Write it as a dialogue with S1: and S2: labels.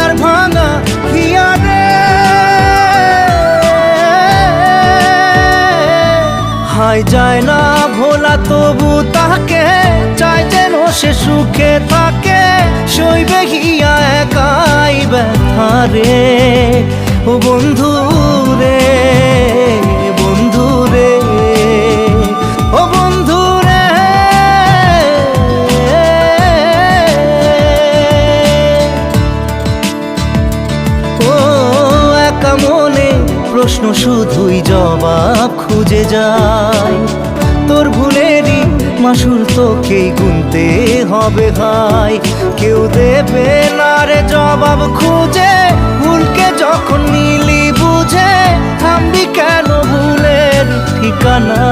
S1: তার ভাঙা হিয়ারে। হায় যায় না ভোলা তবু তাকে, চাই যেন সে সুখে থাকে, সইবে হিয়া একাই ব্যথা রে। ও বন্ধু রে, বন্ধু রে, ও বন্ধু রে। ও একা মনে প্রশ্ন শুধুই জবাব খুঁজে যায়, তোর ভুলেরই মাসুল তোকেই গুনতে হবে ভাই। কেউ দেবে না রে জবাব খুঁজে, ভুলকে যখন নিলি বুঝে, থামবি কেন ভুলের ঠিকানা।